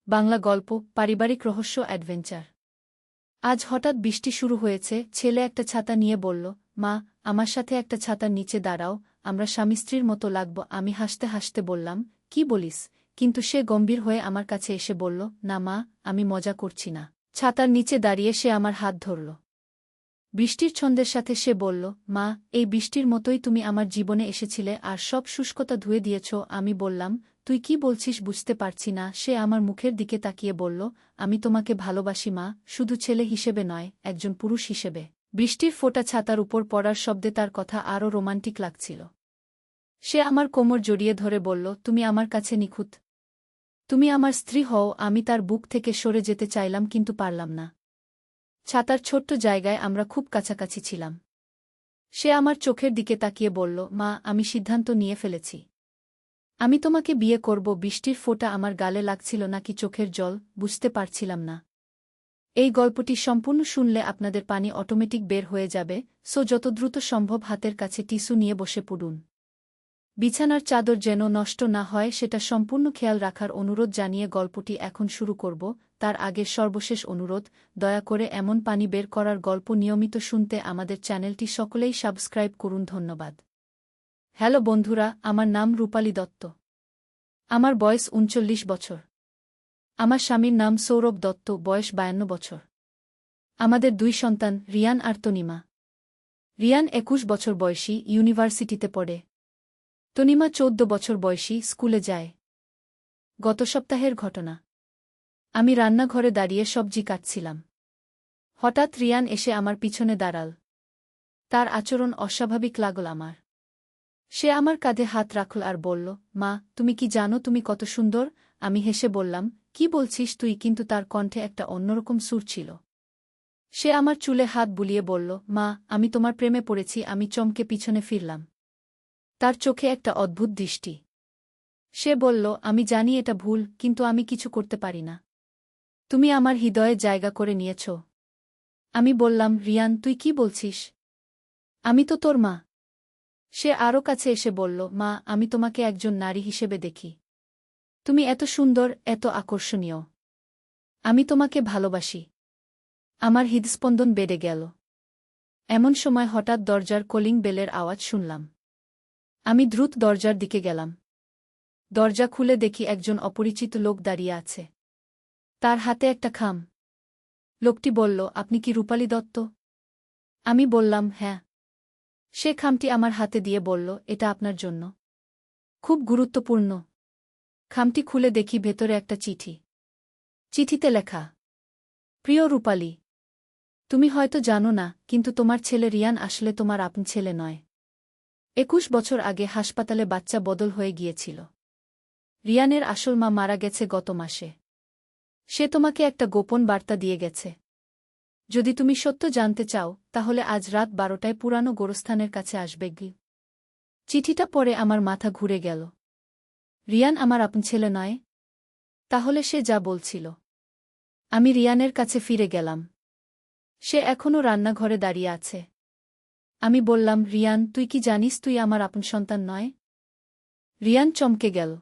বাংলা গল্প পারিবারিক রহস্য অ্যাডভেঞ্চার। আজ হঠাৎ বৃষ্টি শুরু হয়েছে। ছেলে একটা ছাতা নিয়ে বলল, মা, আমার সাথে একটা ছাতার নিচে দাঁড়াও, আমরা স্বামী স্ত্রীর মতো লাগব। আমি হাসতে হাসতে বললাম, কি বলিস? কিন্তু সে গম্ভীর হয়ে আমার কাছে এসে বলল, না মা, আমি মজা করছি না। ছাতার নিচে দাঁড়িয়ে সে আমার হাত ধরল। বৃষ্টির ছন্দের সাথে সে বলল, মা, এই বৃষ্টির মতোই তুমি আমার জীবনে এসেছিলে আর সব শুষ্কতা ধুয়ে দিয়েছ। আমি বললাম, তুই কি বলছিস বুঝতে পারছি না। সে আমার মুখের দিকে তাকিয়ে বলল, আমি তোমাকে ভালোবাসি মা, শুধু ছেলে হিসেবে নয়, একজন পুরুষ হিসেবে। বৃষ্টির ফোঁটা ছাতার উপর পড়ার শব্দে তার কথা আরও রোমান্টিক লাগছিল। সে আমার কোমর জড়িয়ে ধরে বলল, তুমি আমার কাছে নিখুঁত। তুমি আমার স্ত্রী হও। আমি তার বুক থেকে সরে যেতে চাইলাম কিন্তু পারলাম না। ছাতার ছোট্ট জায়গায় আমরা খুব কাছাকাছি ছিলাম। সে আমার চোখের দিকে তাকিয়ে বলল, মা, আমি সিদ্ধান্ত নিয়ে ফেলেছি। আমি তোমাকে বিয়ে করব। বৃষ্টির ফোঁটা আমার গালে লাগছিল নাকি চোখের জল, বুঝতে পারছিলাম না। এই গল্পটি সম্পূর্ণ শুনলে আপনাদের পানি অটোমেটিক বের হয়ে যাবে, সো যত দ্রুত সম্ভব হাতের কাছে টিস্যু নিয়ে বসে পড়ুন। বিছানার চাদর যেন নষ্ট না হয় সেটা সম্পূর্ণ খেয়াল রাখার অনুরোধ জানিয়ে গল্পটি এখন শুরু করব। তার আগে সর্বশেষ অনুরোধ, দয়া করে এমন পানি বের করার গল্প নিয়মিত শুনতে আমাদের চ্যানেলটি সকলেই সাবস্ক্রাইব করুন। ধন্যবাদ। হ্যালো বন্ধুরা, আমার নাম রূপালী দত্ত। আমার বয়স ৩৯ বছর। আমার স্বামীর নাম সৌরভ দত্ত, বয়স ৫২ বছর। আমাদের ২ সন্তান, রিয়ান আর তনিমা। রিয়ান ২১ বছর বয়সী, ইউনিভার্সিটিতে পড়ে। তনিমা ১৪ বছর বয়সী, স্কুলে যায়। গত সপ্তাহের ঘটনা। আমি রান্নাঘরে দাঁড়িয়ে সবজি কাটছিলাম। হঠাৎ রিয়ান এসে আমার পিছনে দাঁড়াল। তার আচরণ অস্বাভাবিক লাগল আমার। সে আমার কাঁধে হাত রাখল আর বলল, মা, তুমি কি জানো তুমি কত সুন্দর? আমি হেসে বললাম, কি বলছিস তুই? কিন্তু তার কণ্ঠে একটা অন্যরকম সুর ছিল। সে আমার চুলে হাত বুলিয়ে বলল, মা, আমি তোমার প্রেমে পড়েছি। আমি চমকে পিছনে ফিরলাম। তার চোখে একটা অদ্ভুত দৃষ্টি। সে বলল, আমি জানি এটা ভুল, কিন্তু আমি কিছু করতে পারি না। তুমি আমার হৃদয়ে জায়গা করে নিয়েছ। আমি বললাম, রিয়ান, তুই কি বলছিস? আমি তো তোর মা। সে আরও কাছে এসে বলল, মা, আমি তোমাকে একজন নারী হিসেবে দেখি। তুমি এত সুন্দর, এত আকর্ষণীয়। আমি তোমাকে ভালোবাসি। আমার হৃদস্পন্দন বেড়ে গেল। এমন সময় হঠাৎ দরজার কলিং বেলের আওয়াজ শুনলাম। আমি দ্রুত দরজার দিকে গেলাম। দরজা খুলে দেখি একজন অপরিচিত লোক দাঁড়িয়ে আছে। তার হাতে একটা খাম। লোকটি বলল, আপনি কি রূপালী দত্ত? আমি বললাম, হ্যাঁ। সে খামটি আমার হাতে দিয়ে বলল, এটা আপনার জন্য। খুব গুরুত্বপূর্ণ। খামটি খুলে দেখি ভেতরে একটা চিঠি। চিঠিতে লেখা, প্রিয় রূপালী, তুমি হয়তো জানো না, কিন্তু তোমার ছেলে রিয়ান আসলে তোমার আপন ছেলে নয়। ২১ বছর আগে হাসপাতালে বাচ্চা বদল হয়ে গিয়েছিল। রিয়ানের আসল মা মারা গেছে গত মাসে। সে তোমাকে একটা গোপন বার্তা দিয়ে গেছে। যদি তুমি সত্য জানতে চাও, তাহলে আজ রাত ১২টায় পুরানো গোরস্থানের কাছে আসবে। চিঠিটা পড়ে আমার মাথা ঘুরে গেল। রিয়ান আমার আপন ছেলে নয়? তাহলে সে যা বলছিল। আমি রিয়ানের কাছে ফিরে গেলাম। সে এখনও রান্নাঘরে দাঁড়িয়ে আছে। আমি বললাম, রিয়ান, তুই কি জানিস তুই আমার আপন সন্তান নয়? রিয়ান চমকে গেল।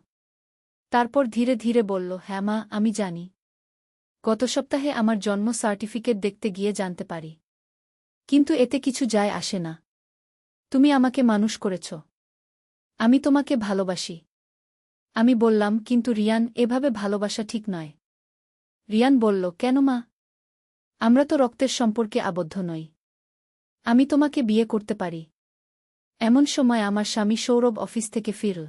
তারপর ধীরে ধীরে বলল, হ্যাঁ মা, আমি জানি। গত সপ্তাহে আমার জন্ম সার্টিফিকেট দেখতে গিয়ে জানতে পারি। কিন্তু এতে কিছু যায় আসে না। তুমি আমাকে মানুষ করেছ। আমি তোমাকে ভালোবাসি। আমি বললাম, কিন্তু রিয়ান, এভাবে ভালোবাসা ঠিক নয়। রিয়ান বলল, কেন মা? আমরা তো রক্তের সম্পর্কে আবদ্ধ নই। আমি তোমাকে বিয়ে করতে পারি। এমন সময় আমার স্বামী সৌরভ অফিস থেকে ফিরল।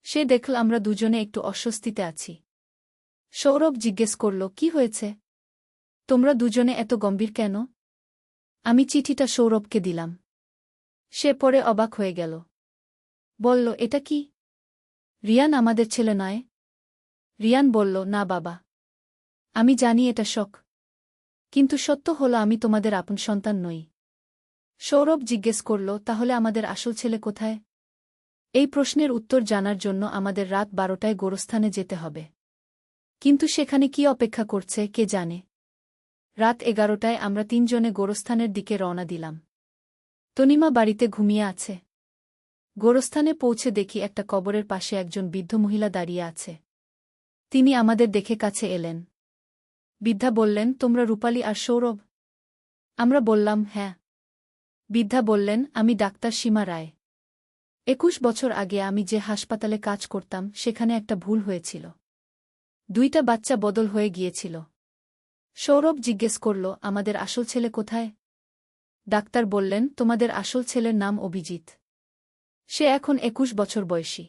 সে দেখল আমরা দুজনে একটু অস্বস্তিতে আছি। সৌরভ জিজ্ঞেস করল, কি হয়েছে? তোমরা দুজনে এত গম্ভীর কেন? আমি চিঠিটা সৌরভকে দিলাম। সে পড়ে অবাক হয়ে গেল। বলল, এটা কি? রিয়ান আমাদের ছেলে নয়? রিয়ান বলল, না বাবা। আমি জানি এটা শখ। কিন্তু সত্য হলো আমি তোমাদের আপন সন্তান নই। সৌরভ জিজ্ঞেস করল, তাহলে আমাদের আসল ছেলে কোথায়? এই প্রশ্নের উত্তর জানার জন্য আমাদের রাত ১২টায় গোরস্থানে যেতে হবে। কিন্তু সেখানে কি অপেক্ষা করছে কে জানে। রাত ১১টায় আমরা ৩ জনে গোরস্থানের দিকে রওনা দিলাম। তনিমা বাড়িতে ঘুমিয়ে আছে। গোরস্থানে পৌঁছে দেখি একটা কবরের পাশে একজন বৃদ্ধ মহিলা দাঁড়িয়ে আছে। তিনি আমাদের দেখে কাছে এলেন। বৃদ্ধা বললেন, তোমরা রূপালী আর সৌরভ? আমরা বললাম, হ্যাঁ। বৃদ্ধা বললেন, আমি ডাক্তার সীমা রায়। 21 বছর আগে আমি যে হাসপাতালে কাজ করতাম সেখানে একটা ভুল হয়েছিল। 2টা বাচ্চা বদল হয়ে গিয়েছিল। সৌরভ জিজ্ঞেস করল, আমাদের আসল ছেলে কোথায়? ডাক্তার বললেন, তোমাদের আসল ছেলের নাম অভিজিৎ। সে এখন 21 বছর বয়সী।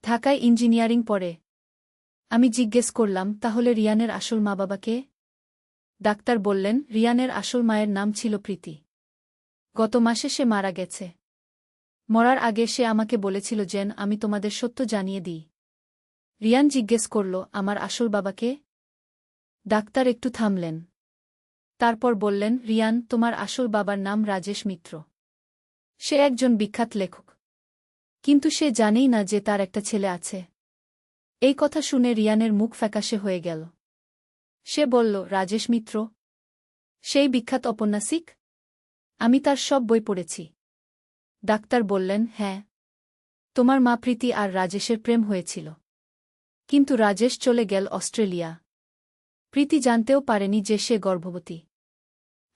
ঢাকায় ইঞ্জিনিয়ারিং পড়ে। আমি জিজ্ঞেস করলাম, তাহলে রিয়ানের আসল মা বাবা কে? ডাক্তার বললেন, রিয়ানের আসল মায়ের নাম ছিল প্রীতি। গত মাসে সে মারা গেছে। মরার আগে সে আমাকে বলেছিল যেন আমি তোমাদের সত্য জানিয়ে দিই। রিয়ান জিজ্ঞেস করল, আমার আসল বাবাকে? ডাক্তার একটু থামলেন। তারপর বললেন, রিয়ান, তোমার আসল বাবার নাম রাজেশ মিত্র। সে একজন বিখ্যাত লেখক। কিন্তু সে জানেই না যে তার একটা ছেলে আছে। এই কথা শুনে রিয়ানের মুখ ফ্যাকাশে হয়ে গেল। সে বলল, রাজেশ মিত্র? সেই বিখ্যাত ঔপন্যাসিক? আমি তার সব বই পড়েছি। ডাক্তার বললেন, হ্যাঁ। তোমার মা প্রীতি আর রাজেশের প্রেম হয়েছিল। কিন্তু রাজেশ চলে গেল অস্ট্রেলিয়া। প্রীতি জানতেও পারেনি যে সে গর্ভবতী।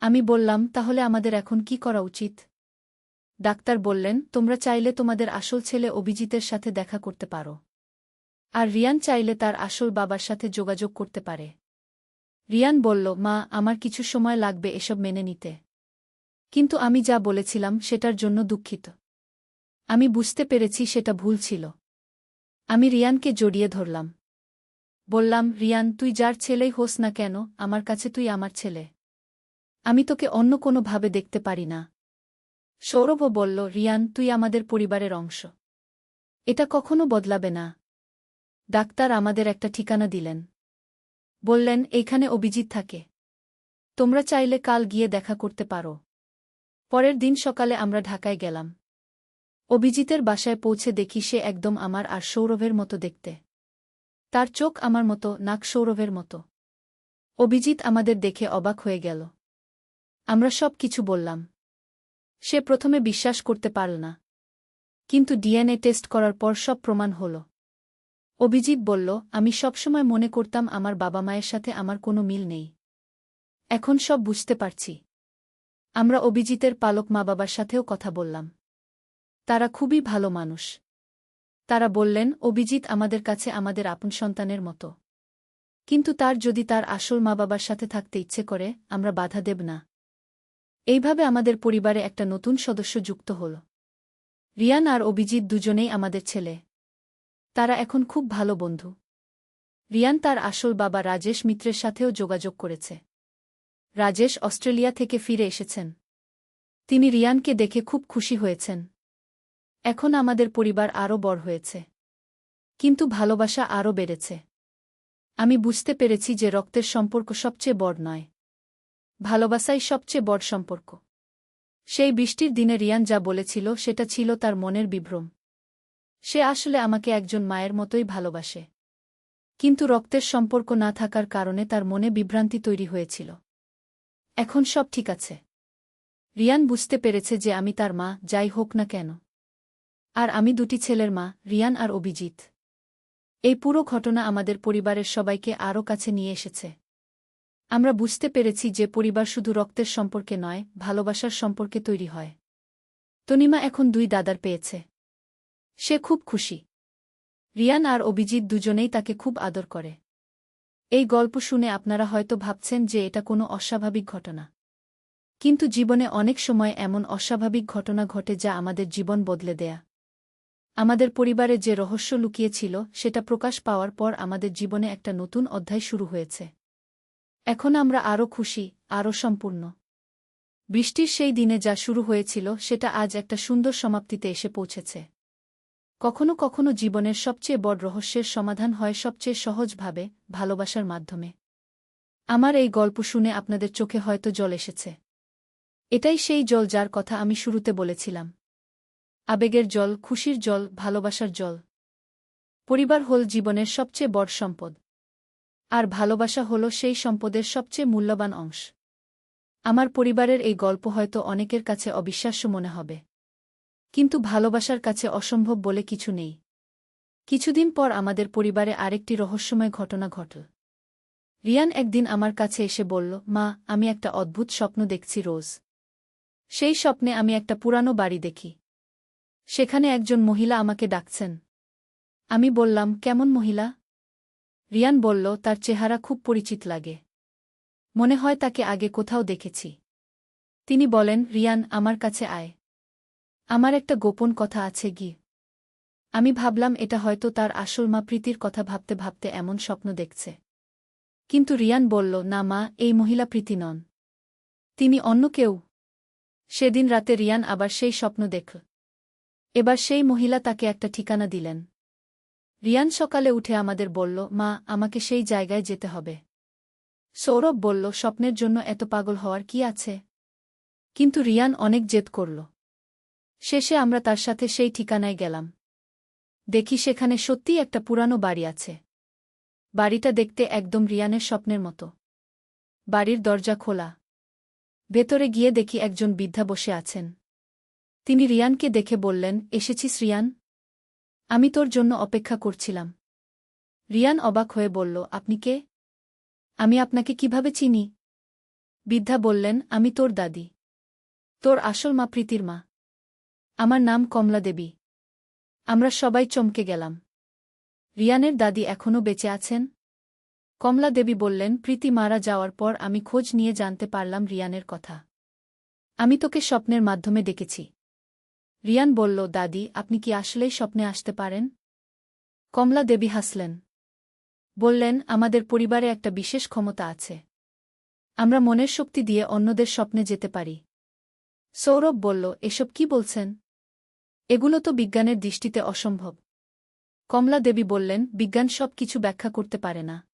আমি বললাম, তাহলে আমাদের এখন কি করা উচিত? ডাক্তার বললেন, তোমরা চাইলে তোমাদের আসল ছেলে অভিজিতের সাথে দেখা করতে পারো। আর রিয়ান চাইলে তার আসল বাবার সাথে যোগাযোগ করতে পারে। রিয়ান বলল, মা, আমার কিছু সময় লাগবে এসব মেনে নিতে। কিন্তু আমি যা বলেছিলাম সেটার জন্য দুঃখিত। আমি বুঝতে পেরেছি সেটা ভুল ছিল। আমি রিয়ানকে জড়িয়ে ধরলাম। বললাম, রিয়ান, তুই যার ছেলেই হোস না কেন, আমার কাছে তুই আমার ছেলে। আমি তোকে অন্য কোনো ভাবে দেখতে পারি না। সৌরভও বলল, রিয়ান, তুই আমাদের পরিবারের অংশ। এটা কখনো বদলাবে না। ডাক্তার আমাদের একটা ঠিকানা দিলেন। বললেন, এইখানে অভিজিৎ থাকে। তোমরা চাইলে কাল গিয়ে দেখা করতে পারো। পরের দিন সকালে আমরা ঢাকায় গেলাম। অভিজিতের বাসায় পৌঁছে দেখি সে একদম আমার আর সৌরভের মতো দেখতে। তার চোখ আমার মতো, নাক সৌরভের মতো। অভিজিৎ আমাদের দেখে অবাক হয়ে গেল। আমরা সব কিছু বললাম। সে প্রথমে বিশ্বাস করতে পারল না। কিন্তু ডিএনএ টেস্ট করার পর সব প্রমাণ হল। অভিজিৎ বলল, আমি সবসময় মনে করতাম আমার বাবা মায়ের সাথে আমার কোনো মিল নেই। এখন সব বুঝতে পারছি। আমরা অভিজিতের পালক মা বাবার সাথেও কথা বললাম। তারা খুবই ভালো মানুষ। তারা বললেন, অভিজিৎ আমাদের কাছে আমাদের আপন সন্তানের মতো। কিন্তু তার যদি তার আসল মা বাবার সাথে থাকতে ইচ্ছে করে, আমরা বাধা দেব না। এইভাবে আমাদের পরিবারে একটা নতুন সদস্য যুক্ত হল। রিয়ান আর অভিজিৎ দুজনেই আমাদের ছেলে। তারা এখন খুব ভালো বন্ধু। রিয়ান তার আসল বাবা রাজেশ মিত্রের সাথেও যোগাযোগ করেছে। রাজেশ অস্ট্রেলিয়া থেকে ফিরে এসেছেন। তিনি রিয়ানকে দেখে খুব খুশি হয়েছেন। এখন আমাদের পরিবার আরও বড় হয়েছে। কিন্তু ভালোবাসা আরও বেড়েছে। আমি বুঝতে পেরেছি যে রক্তের সম্পর্ক সবচেয়ে বড় নয়। ভালোবাসাই সবচেয়ে বড় সম্পর্ক। সেই বৃষ্টির দিনে রিয়ান যা বলেছিল সেটা ছিল তার মনের বিভ্রম। সে আসলে আমাকে একজন মায়ের মতোই ভালোবাসে। কিন্তু রক্তের সম্পর্ক না থাকার কারণে তার মনে বিভ্রান্তি তৈরি হয়েছিল। এখন সব ঠিক আছে। রিয়ান বুঝতে পেরেছে যে আমি তার মা, যাই হোক না কেন। আর আমি দুটি ছেলের মা, রিয়ান আর অভিজিৎ। এই পুরো ঘটনা আমাদের পরিবারের সবাইকে আরও কাছে নিয়ে এসেছে। আমরা বুঝতে পেরেছি যে পরিবার শুধু রক্তের সম্পর্কে নয়, ভালোবাসার সম্পর্কে তৈরি হয়। তনিমা এখন 2 দাদার পেয়েছে। সে খুব খুশি। রিয়ান আর অভিজিৎ দুজনেই তাকে খুব আদর করে। এই গল্প শুনে আপনারা হয়তো ভাবছেন যে এটা কোনো অস্বাভাবিক ঘটনা। কিন্তু জীবনে অনেক সময় এমন অস্বাভাবিক ঘটনা ঘটে যা আমাদের জীবন বদলে দেয়া। আমাদের পরিবারে যে রহস্য লুকিয়েছিল সেটা প্রকাশ পাওয়ার পর আমাদের জীবনে একটা নতুন অধ্যায় শুরু হয়েছে। এখন আমরা আরও খুশি, আরও সম্পূর্ণ। বৃষ্টির সেই দিনে যা শুরু হয়েছিল সেটা আজ একটা সুন্দর সমাপ্তিতে এসে পৌঁছেছে। কখনো কখনো জীবনের সবচেয়ে বড় রহস্যের সমাধান হয় সবচেয়ে সহজভাবে, ভালোবাসার মাধ্যমে। আমার এই গল্প শুনে আপনাদের চোখে হয়তো জল এসেছে। এটাই সেই জল যার কথা আমি শুরুতে বলেছিলাম। আবেগের জল, খুশির জল, ভালোবাসার জল। পরিবার হল জীবনের সবচেয়ে বড় সম্পদ। আর ভালোবাসা হল সেই সম্পদের সবচেয়ে মূল্যবান অংশ। আমার পরিবারের এই গল্প হয়তো অনেকের কাছে অবিশ্বাস্য মনে হবে। কিন্তু ভালোবাসার কাছে অসম্ভব বলে কিছু নেই। কিছুদিন পর আমাদের পরিবারে আরেকটি রহস্যময় ঘটনা ঘটল। রিয়ান একদিন আমার কাছে এসে বলল, মা, আমি একটা অদ্ভুত স্বপ্ন দেখছি রোজ। সেই স্বপ্নে আমি একটা পুরানো বাড়ি দেখি। সেখানে একজন মহিলা আমাকে ডাকছেন। আমি বললাম, কেমন মহিলা? রিয়ান বলল, তার চেহারা খুব পরিচিত লাগে। মনে হয় তাকে আগে কোথাও দেখেছি। তিনি বলেন, রিয়ান, আমার কাছে আয়। আমার একটা গোপন কথা আছে গি। আমি ভাবলাম এটা হয়তো তার আসল মা প্রীতির কথা ভাবতে ভাবতে এমন স্বপ্ন দেখছে। কিন্তু রিয়ান বলল, না মা, এই মহিলা প্রীতি নন। তিনি অন্য কেউ। সেদিন রাতে রিয়ান আবার সেই স্বপ্ন দেখল। এবার সেই মহিলা তাকে একটা ঠিকানা দিলেন। রিয়ান সকালে উঠে আমাদের বলল, মা, আমাকে সেই জায়গায় যেতে হবে। সৌরভ বলল, স্বপ্নের জন্য এত পাগল হওয়ার কি আছে? কিন্তু রিয়ান অনেক জেদ করল। শেষে আমরা তার সাথে সেই ঠিকানায় গেলাম। দেখি সেখানে সত্যিই একটা পুরানো বাড়ি আছে। বাড়িটা দেখতে একদম রিয়ানের স্বপ্নের মতো। বাড়ির দরজা খোলা। ভেতরে গিয়ে দেখি একজন বৃদ্ধা বসে আছেন। তিনি রিয়ানকে দেখে বললেন, এসেছিস রিয়ান? আমি তোর জন্য অপেক্ষা করছিলাম। রিয়ান অবাক হয়ে বলল, আপনি কে? আমি আপনাকে কিভাবে চিনি? বৃদ্ধা বললেন, আমি তোর দাদি। তোর আসল মা প্রীতির মা। আমার নাম কমলা দেবী। আমরা সবাই চমকে গেলাম। রিয়ানের দাদি এখনও বেঁচে আছেন? কমলা দেবী বললেন, প্রীতি মারা যাওয়ার পর আমি খোঁজ নিয়ে জানতে পারলাম রিয়ানের কথা। আমি তোকে স্বপ্নের মাধ্যমে ডেকেছি। রিয়ান বলল, দাদি, আপনি কি আসলেই স্বপ্নে আসতে পারেন? কমলা দেবী হাসলেন। বললেন, আমাদের পরিবারে একটা বিশেষ ক্ষমতা আছে। আমরা মনের শক্তি দিয়ে অন্যদের স্বপ্নে যেতে পারি। সৌরভ বলল, এসব কি বলছেন? এগুলো তো বিজ্ঞানের দৃষ্টিতে অসম্ভব। কমলা দেবী বললেন, বিজ্ঞান সব কিছু ব্যাখ্যা করতে পারে না।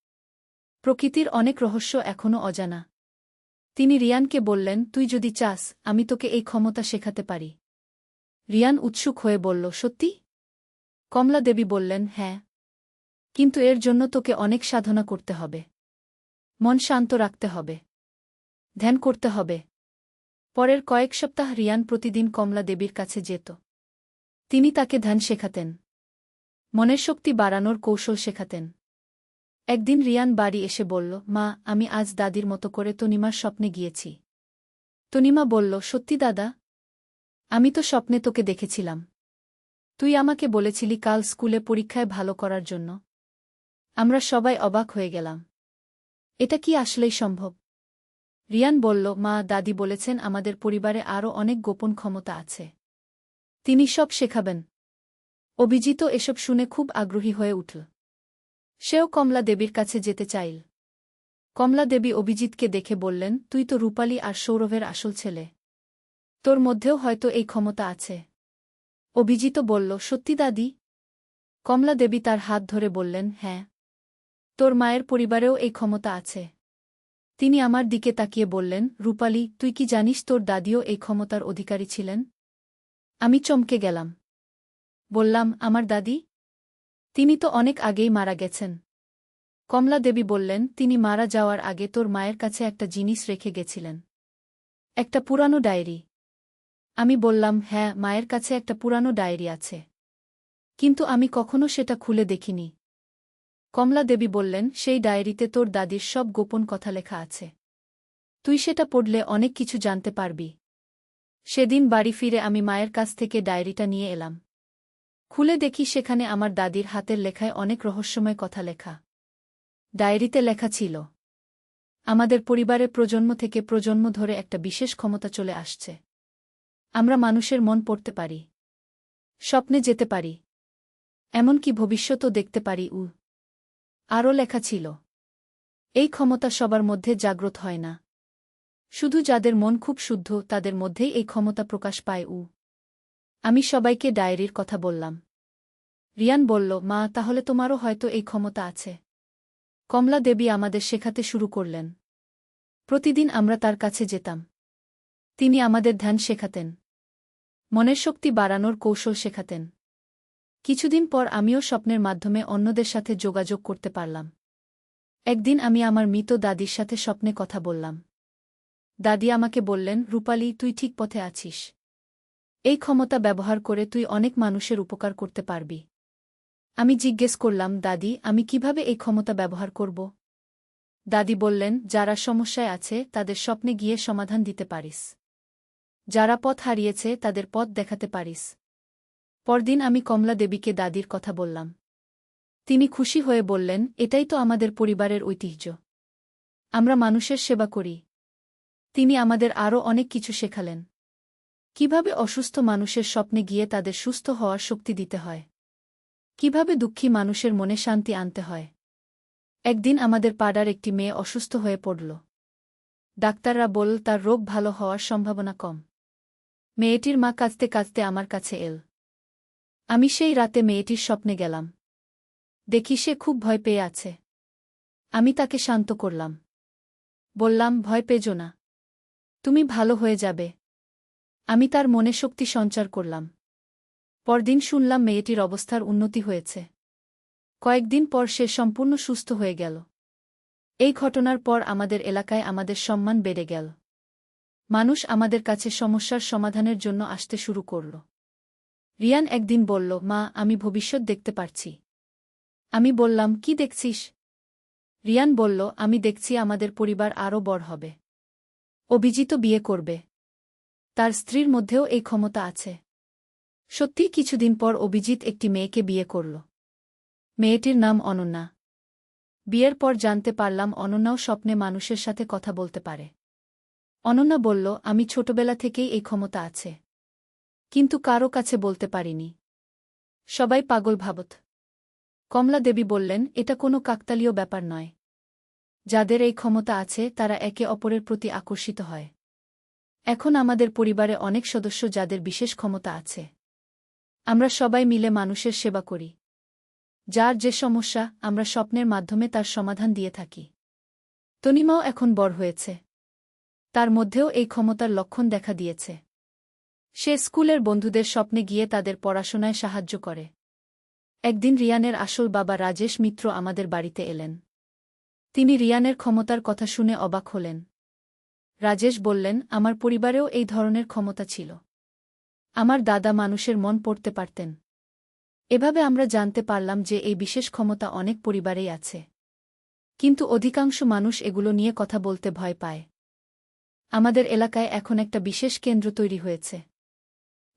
প্রকৃতির অনেক রহস্য এখনও অজানা। তিনি রিয়ানকে বললেন, তুই যদি চাস, আমি তোকে এই ক্ষমতা শেখাতে পারি। রিয়ান উৎসুক হয়ে বলল, সত্যি? কমলা দেবী বললেন, হ্যাঁ। কিন্তু এর জন্য তোকে অনেক সাধনা করতে হবে। মন শান্ত রাখতে হবে। ধ্যান করতে হবে। পরের কয়েক সপ্তাহ রিয়ান প্রতিদিন কমলা দেবীর কাছে যেত। তিনি তাকে ধ্যান শেখাতেন। মনের শক্তি বাড়ানোর কৌশল শেখাতেন। একদিন রিয়ান বাড়ি এসে বলল, মা, আমি আজ দাদির মতো করে তনিমার স্বপ্নে গিয়েছি। তনিমা বলল, সত্যি দাদা? আমি তো স্বপ্নে তোকে দেখেছিলাম। তুই আমাকে বলেছিলি কাল স্কুলে পরীক্ষায় ভালো করার জন্য। আমরা সবাই অবাক হয়ে গেলাম। এটা কি আসলেই সম্ভব? রিয়ান বলল, মা, দাদি বলেছেন আমাদের পরিবারে আরও অনেক গোপন ক্ষমতা আছে। তিনি সব শেখাবেন। অভিজিৎ এসব শুনে খুব আগ্রহী হয়ে উঠল। সেও কমলা দেবীর কাছে যেতে চাইল। কমলা দেবী অভিজিৎকে দেখে বললেন, তুই তো রূপালী আর সৌরভের আসল ছেলে। তোর মধ্যেও হয়তো এই ক্ষমতা আছে। অভিজিৎ বলল, সত্যি দাদি? কমলা দেবী তার হাত ধরে বললেন, হ্যাঁ। তোর মায়ের পরিবারেও এই ক্ষমতা আছে। তিনি আমার দিকে তাকিয়ে বললেন, রূপালী, তুই কি জানিস তোর দাদিও এই ক্ষমতার অধিকারী ছিলেন? আমি চমকে গেলাম। বললাম, আমার দাদি? তিনি তো অনেক আগেই মারা গেছেন। কমলা দেবী বললেন, তিনি মারা যাওয়ার আগে তোর মায়ের কাছে একটা জিনিস রেখে গেছিলেন। একটা পুরানো ডায়েরি। আমি বললাম, হ্যাঁ, মায়ের কাছে একটা পুরানো ডায়েরি আছে। কিন্তু আমি কখনো সেটা খুলে দেখিনি। কমলা দেবী বললেন, সেই ডায়েরিতে তোর দাদির সব গোপন কথা লেখা আছে। তুই সেটা পড়লে অনেক কিছু জানতে পারবি। সেদিন বাড়ি ফিরে আমি মায়ের কাছ থেকে ডায়েরিটা নিয়ে এলাম। খুলে দেখি সেখানে আমার দাদির হাতের লেখায় অনেক রহস্যময় কথা লেখা। ডায়েরিতে লেখা ছিল, আমাদের পরিবারে প্রজন্ম থেকে প্রজন্ম ধরে একটা বিশেষ ক্ষমতা চলে আসছে। আমরা মানুষের মন পড়তে পারি। স্বপ্নে যেতে পারি। এমনকি ভবিষ্যতও দেখতে পারি। আরও লেখা ছিল, এই ক্ষমতা সবার মধ্যে জাগ্রত হয় না। শুধু যাদের মন খুব শুদ্ধ তাদের মধ্যেই এই ক্ষমতা প্রকাশ পায়। আমি সবাইকে ডায়েরির কথা বললাম। রিয়ান বলল, মা, তাহলে তোমারও হয়তো এই ক্ষমতা আছে। কমলা দেবী আমাদের শেখাতে শুরু করলেন। প্রতিদিন আমরা তার কাছে যেতাম। তিনি আমাদের ধ্যান শেখাতেন। মনের শক্তি বাড়ানোর কৌশল শেখাতেন। কিছুদিন পর আমিও স্বপ্নের মাধ্যমে অন্যদের সাথে যোগাযোগ করতে পারলাম। একদিন আমি আমার মৃত দাদির সাথে স্বপ্নে কথা বললাম। দাদি আমাকে বললেন, রূপালী, তুই ঠিক পথে আছিস। এই ক্ষমতা ব্যবহার করে তুই অনেক মানুষের উপকার করতে পারবি। আমি জিজ্ঞেস করলাম, দাদি, আমি কিভাবে এই ক্ষমতা ব্যবহার করব? দাদি বললেন, যারা সমস্যায় আছে তাদের স্বপ্নে গিয়ে সমাধান দিতে পারিস। যারা পথ হারিয়েছে তাদের পথ দেখাতে পারিস। পরদিন আমি কমলা দেবীকে দাদির কথা বললাম। তিনি খুশি হয়ে বললেন, এটাই তো আমাদের পরিবারের ঐতিহ্য। আমরা মানুষের সেবা করি। তিনি আমাদের আরও অনেক কিছু শেখালেন। কিভাবে অসুস্থ মানুষের স্বপ্নে গিয়ে তাদের সুস্থ হওয়ার শক্তি দিতে হয়। কিভাবে দুঃখী মানুষের মনে শান্তি আনতে হয়। একদিন আমাদের পাড়ার একটি মেয়ে অসুস্থ হয়ে পড়ল। ডাক্তাররা বলল তার রোগ ভালো হওয়ার সম্ভাবনা কম। মেয়েটির মা কাঁদতে কাঁদতে আমার কাছে এল। আমি সেই রাতে মেয়েটির স্বপ্নে গেলাম। দেখি সে খুব ভয় পেয়ে আছে। আমি তাকে শান্ত করলাম। বললাম, ভয় পেজো না। তুমি ভালো হয়ে যাবে। আমি তার মনে শক্তি সঞ্চার করলাম। পরদিন শুনলাম মেয়েটির অবস্থার উন্নতি হয়েছে। কয়েকদিন পর সে সম্পূর্ণ সুস্থ হয়ে গেল। এই ঘটনার পর আমাদের এলাকায় আমাদের সম্মান বেড়ে গেল। মানুষ আমাদের কাছে সমস্যার সমাধানের জন্য আসতে শুরু করল। রিয়ান একদিন বলল, মা, আমি ভবিষ্যৎ দেখতে পারছি। আমি বললাম, কি দেখছিস? রিয়ান বলল, আমি দেখছি আমাদের পরিবার আরও বড় হবে। অভিজিৎ বিয়ে করবে। তার স্ত্রীর মধ্যেও এই ক্ষমতা আছে। সত্যি কিছুদিন পর অভিজিৎ একটি মেয়েকে বিয়ে করল। মেয়েটির নাম অনন্যা। বিয়ের পর জানতে পারলাম অনন্যাও স্বপ্নে মানুষের সাথে কথা বলতে পারে। অনন্যা বলল, আমি ছোটবেলা থেকেই এই ক্ষমতা আছে। কিন্তু কারো কাছে বলতে পারিনি। সবাই পাগল ভাবত। কমলা দেবী বললেন, এটা কোনো কাকতালীয় ব্যাপার নয়। যাদের এই ক্ষমতা আছে তারা একে অপরের প্রতি আকর্ষিত হয়। এখন আমাদের পরিবারে অনেক সদস্য যাদের বিশেষ ক্ষমতা আছে। আমরা সবাই মিলে মানুষের সেবা করি। যার যে সমস্যা, আমরা স্বপ্নের মাধ্যমে তার সমাধান দিয়ে থাকি। তনিমাও এখন বড় হয়েছে। তার মধ্যেও এই ক্ষমতার লক্ষণ দেখা দিয়েছে। সে স্কুলের বন্ধুদের স্বপ্নে গিয়ে তাদের পড়াশোনায় সাহায্য করে। একদিন রিয়ানের আসল বাবা রাজেশ মিত্র আমাদের বাড়িতে এলেন। তিনি রিয়ানের ক্ষমতার কথা শুনে অবাক হলেন। রাজেশ বললেন, আমার পরিবারেও এই ধরনের ক্ষমতা ছিল। আমার দাদা মানুষের মন পড়তে পারতেন। এভাবে আমরা জানতে পারলাম যে এই বিশেষ ক্ষমতা অনেক পরিবারেই আছে। কিন্তু অধিকাংশ মানুষ এগুলো নিয়ে কথা বলতে ভয় পায়। আমাদের এলাকায় এখন একটা বিশেষ কেন্দ্র তৈরি হয়েছে,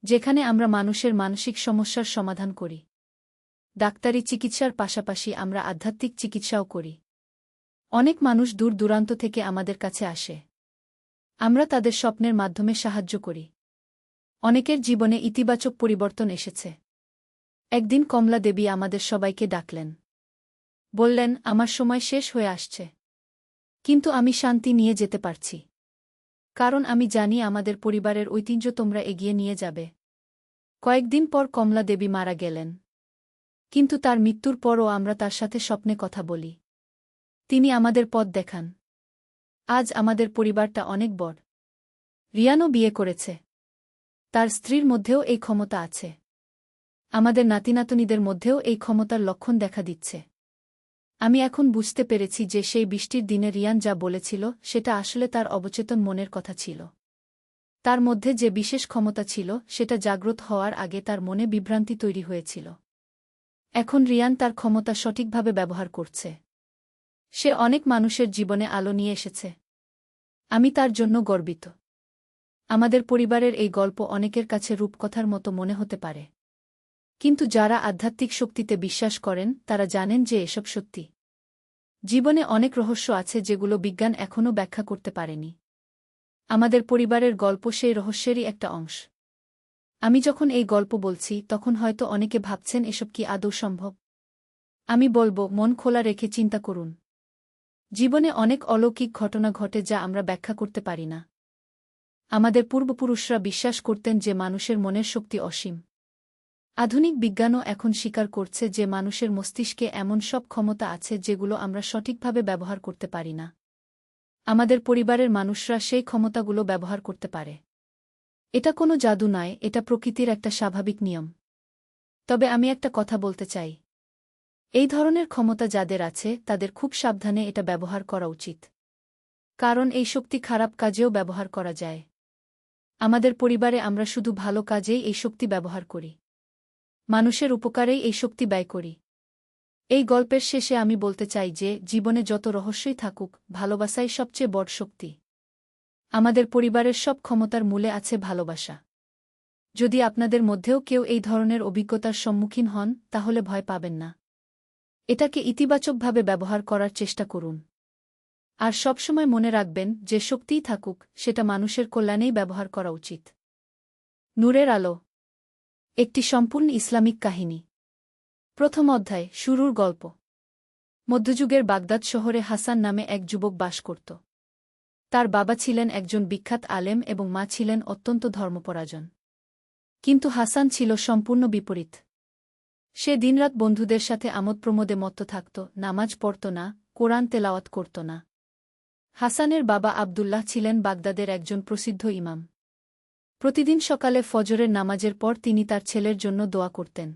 যেখানে আমরা মানুষের মানসিক সমস্যার সমাধান করি। ডাক্তারি চিকিৎসার পাশাপাশি আমরা আধ্যাত্মিক চিকিৎসাও করি। অনেক মানুষ দূর দূরান্ত থেকে আমাদের কাছে আসে। আমরা তাদের স্বপ্নের মাধ্যমে সাহায্য করি। অনেকের জীবনে ইতিবাচক পরিবর্তন এসেছে। একদিন কমলা দেবী আমাদের সবাইকে ডাকলেন। বললেন, আমার সময় শেষ হয়ে আসছে। কিন্তু আমি শান্তি নিয়ে যেতে পারছি। কারণ আমি জানি আমাদের পরিবারের ঐতিহ্য তোমরা এগিয়ে নিয়ে যাবে। কয়েকদিন পর কমলা দেবী মারা গেলেন। কিন্তু তার মৃত্যুর পরও আমরা তার সাথে স্বপ্নে কথা বলি। তিনি আমাদের পথ দেখান। আজ আমাদের পরিবারটা অনেক বড়। রিয়ানও বিয়ে করেছে। তার স্ত্রীর মধ্যেও এই ক্ষমতা আছে। আমাদের নাতিনাতনীদের মধ্যেও এই ক্ষমতার লক্ষণ দেখা দিচ্ছে। আমি এখন বুঝতে পেরেছি যে সেই বৃষ্টির দিনে রিয়ান যা বলেছিল সেটা আসলে তার অবচেতন মনের কথা ছিল। তার মধ্যে যে বিশেষ ক্ষমতা ছিল সেটা জাগ্রত হওয়ার আগে তার মনে বিভ্রান্তি তৈরি হয়েছিল। এখন রিয়ান তার ক্ষমতা সঠিকভাবে ব্যবহার করছে। সে অনেক মানুষের জীবনে আলো নিয়ে এসেছে। আমি তার জন্য গর্বিত। আমাদের পরিবারের এই গল্প অনেকের কাছে রূপকথার মতো মনে হতে পারে। কিন্তু যারা আধ্যাত্মিক শক্তিতে বিশ্বাস করেন তারা জানেন যে এসব সত্যি। জীবনে অনেক রহস্য আছে যেগুলো বিজ্ঞান এখনও ব্যাখ্যা করতে পারেনি। আমাদের পরিবারের গল্প সেই রহস্যেরই একটা অংশ। আমি যখন এই গল্প বলছি তখন হয়তো অনেকে ভাবছেন এসব কি আদৌ সম্ভব। আমি বলবো, মন খোলা রেখে চিন্তা করুন। জীবনে অনেক অলৌকিক ঘটনা ঘটে যা আমরা ব্যাখ্যা করতে পারি না। আমাদের পূর্বপুরুষরা বিশ্বাস করতেন যে মানুষের মনের শক্তি অসীম। আধুনিক বিজ্ঞানও এখন স্বীকার করছে যে মানুষের মস্তিষ্কে এমন সব ক্ষমতা আছে যেগুলো আমরা সঠিকভাবে ব্যবহার করতে পারি না। আমাদের পরিবারের মানুষরা সেই ক্ষমতাগুলো ব্যবহার করতে পারে। এটা কোনো জাদু নয়, এটা প্রকৃতির একটা স্বাভাবিক নিয়ম। তবে আমি একটা কথা বলতে চাই। এই ধরনের ক্ষমতা যাদের আছে তাদের খুব সাবধানে এটা ব্যবহার করা উচিত। কারণ এই শক্তি খারাপ কাজেও ব্যবহার করা যায়। আমাদের পরিবারে আমরা শুধু ভালো কাজেই এই শক্তি ব্যবহার করি। মানুষের উপকারেই এই শক্তি ব্যয় করি। এই গল্পের শেষে আমি বলতে চাই যে জীবনে যত রহস্যই থাকুক, ভালোবাসাই সবচেয়ে বড় শক্তি। আমাদের পরিবারের সব ক্ষমতার মূলে আছে ভালোবাসা। যদি আপনাদের মধ্যেও কেউ এই ধরনের অভিজ্ঞতার সম্মুখীন হন, তাহলে ভয় পাবেন না। এটাকে ইতিবাচকভাবে ব্যবহার করার চেষ্টা করুন। আর সবসময় মনে রাখবেন যে শক্তিই থাকুক, সেটা মানুষের কল্যাণেই ব্যবহার করা উচিত। নূরের আলো, একটি সম্পূর্ণ ইসলামিক কাহিনী। প্রথম অধ্যায়, শুরুর গল্প। মধ্যযুগের বাগদাদ শহরে হাসান নামে এক যুবক বাস করত। তার বাবা ছিলেন একজন বিখ্যাত আলেম এবং মা ছিলেন অত্যন্ত ধর্মপরায়ণ। কিন্তু হাসান ছিল সম্পূর্ণ বিপরীত। সে দিনরাত বন্ধুদের সাথে আমোদ-প্রমোদে মত্ত থাকত, নামাজ পড়ত না, কোরআন তেলাওয়াত করত না। হাসানের বাবা আবদুল্লাহ ছিলেন বাগদাদের একজন প্রসিদ্ধ ইমাম। প্রতিদিন সকালে ফজরের নামাজের পর তিনি তার ছেলের জন্য দোয়া করতেন।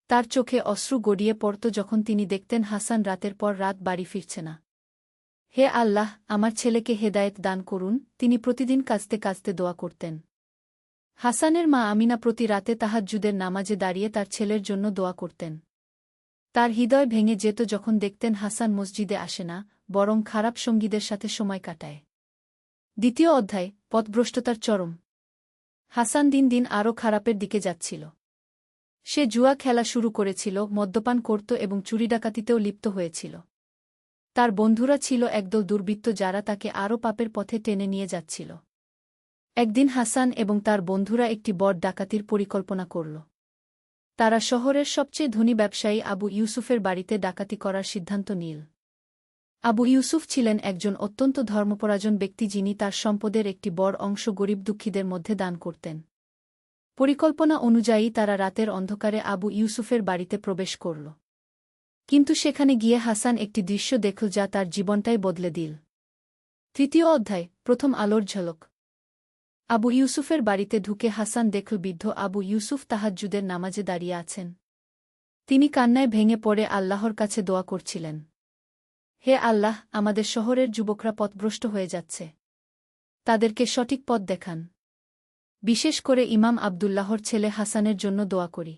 তার চোখে অশ্রু গড়িয়ে পড়ত যখন তিনি দেখতেন হাসান রাতের পর রাত বাড়ি ফিরছে না। হে আল্লাহ, আমার ছেলেকে হেদায়েত দান করুন, তিনি প্রতিদিন কাঁদতে কাঁদতে দোয়া করতেন। হাসানের মা আমিনা প্রতি রাতে তাহাজ্জুদের নামাজে দাঁড়িয়ে তার ছেলের জন্য দোয়া করতেন। তার হৃদয় ভেঙে যেত যখন দেখতেন হাসান মসজিদে আসে না, বরং খারাপ সঙ্গীদের সাথে সময় কাটায়। দ্বিতীয় অধ্যায়, পথভ্রষ্টতার চরম। হাসান দিন দিন আরও খারাপের দিকে যাচ্ছিল। সে জুয়া খেলা শুরু করেছিল, মদ্যপান করত এবং চুরি ডাকাতিতেও লিপ্ত হয়েছিল। তার বন্ধুরা ছিল একদল দুর্বৃত্ত যারা তাকে আরও পাপের পথে টেনে নিয়ে যাচ্ছিল। একদিন হাসান এবং তার বন্ধুরা একটি বড় ডাকাতির পরিকল্পনা করল। তারা শহরের সবচেয়ে ধনী ব্যবসায়ী আবু ইউসুফের বাড়িতে ডাকাতি করার সিদ্ধান্ত নিল। আবু ইউসুফ ছিলেন একজন অত্যন্ত ধর্মপরায়ণ ব্যক্তি যিনি তার সম্পদের একটি বড় অংশ গরিব দুঃখীদের মধ্যে দান করতেন। পরিকল্পনা অনুযায়ী তারা রাতের অন্ধকারে আবু ইউসুফের বাড়িতে প্রবেশ করল। কিন্তু সেখানে গিয়ে হাসান একটি দৃশ্য দেখল যা তার জীবনটাই বদলে দিল। তৃতীয় অধ্যায়, প্রথম আলোর ঝলক। আবু ইউসুফের বাড়িতে ঢুকে হাসান দেখল বৃদ্ধ আবু ইউসুফ তাহাজ্জুদের নামাজে দাঁড়িয়ে আছেন। তিনি কান্নায় ভেঙে পড়ে আল্লাহর কাছে দোয়া করছিলেন। হে আল্লাহ, আমাদের শহরের যুবকরা পথভ্রষ্ট হয়ে যাচ্ছে। তাদেরকে সঠিক পথ দেখান। বিশেষ করে ইমাম আবদুল্লাহর ছেলে হাসানের জন্য দোয়া করি।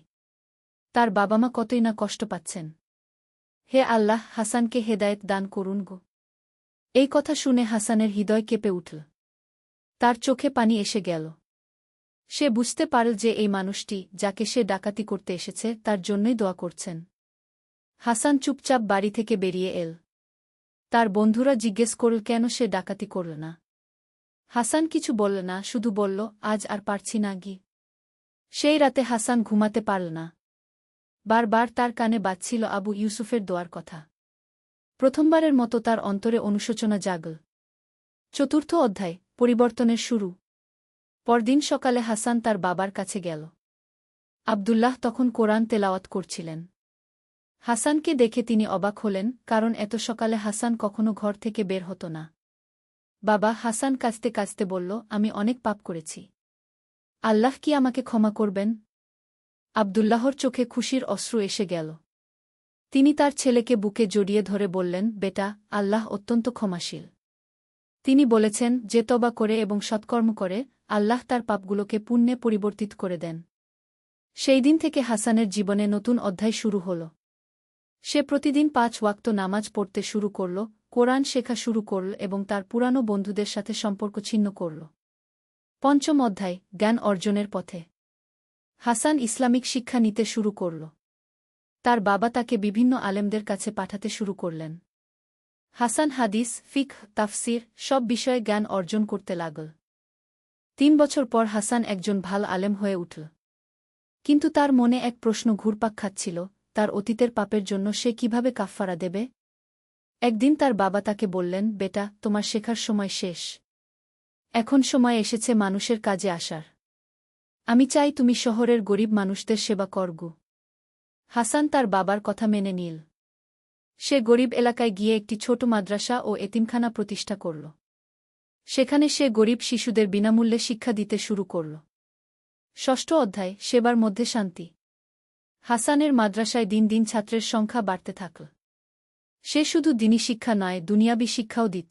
তার বাবা মা কতই না কষ্ট পাচ্ছেন। হে আল্লাহ, হাসানকে হেদায়েত দান করুন গো। এই কথা শুনে হাসানের হৃদয় কেঁপে উঠল। তার চোখে পানি এসে গেল। সে বুঝতে পারল যে এই মানুষটি, যাকে সে ডাকাতি করতে এসেছে, তার জন্যই দোয়া করছেন। হাসান চুপচাপ বাড়ি থেকে বেরিয়ে এল। তার বন্ধুরা জিজ্ঞেস করল কেন সে ডাকাতি করল না। হাসান কিছু বলল না, শুধু বলল, আজ আর পারছি না গি। সেই রাতে হাসান ঘুমাতে পারল না। বারবার তার কানে বাজছিল আবু ইউসুফের দোয়ার কথা। প্রথমবারের মতো তার অন্তরে অনুশোচনা জাগল। চতুর্থ অধ্যায়, পরিবর্তনের শুরু। পরদিন সকালে হাসান তার বাবার কাছে গেল। আবদুল্লাহ তখন কোরআন তেলাওয়াত করছিলেন। হাসানকে দেখে তিনি অবাক হলেন, কারণ এত সকালে হাসান কখনো ঘর থেকে বের হতো না। বাবা, হাসান কাঁদতে কাঁদতে বলল, আমি অনেক পাপ করেছি। আল্লাহ কি আমাকে ক্ষমা করবেন? আবদুল্লাহর চোখে খুশির অশ্রু এসে গেল। তিনি তার ছেলেকে বুকে জড়িয়ে ধরে বললেন, বেটা, আল্লাহ অত্যন্ত ক্ষমাশীল। তিনি বলেছেন, যে তওবা করে এবং সৎকর্ম করে, আল্লাহ তার পাপগুলোকে পুণ্যে পরিবর্তিত করে দেন। সেই দিন থেকে হাসানের জীবনে নতুন অধ্যায় শুরু হল। সে প্রতিদিন 5 ওয়াক্ত নামাজ পড়তে শুরু করল, কোরআন শেখা শুরু করল এবং তার পুরানো বন্ধুদের সাথে সম্পর্ক ছিন্ন করল। পঞ্চম অধ্যায়, জ্ঞান অর্জনের পথে। হাসান ইসলামিক শিক্ষা নিতে শুরু করল। তার বাবা তাকে বিভিন্ন আলেমদের কাছে পাঠাতে শুরু করলেন। হাসান হাদিস, ফিকহ, তাফসির সব বিষয়ে জ্ঞান অর্জন করতে লাগল। 3 বছর পর হাসান একজন ভালো আলেম হয়ে উঠল। কিন্তু তার মনে এক প্রশ্ন ঘুরপাক খাচ্ছিল, তার অতীতের পাপের জন্য সে কিভাবে কাফফারা দেবে? একদিন তার বাবা তাকে বললেন, বেটা, তোমার শেখার সময় শেষ। এখন সময় এসেছে মানুষের কাজে আসার। আমি চাই তুমি শহরের গরিব মানুষদের সেবা করগো। হাসান তার বাবার কথা মেনে নিল। সে গরিব এলাকায় গিয়ে একটি ছোট মাদ্রাসা ও এতিমখানা প্রতিষ্ঠা করল। সেখানে সে গরিব শিশুদের বিনামূল্যে শিক্ষা দিতে শুরু করল। ষষ্ঠ অধ্যায়, সেবার মধ্যে শান্তি। হাসানের মাদ্রাসায় দিন দিন ছাত্রের সংখ্যা বাড়তে থাকল। সে শুধু দিনী শিক্ষা নয়, দুনিয়াবী শিক্ষাও দিত।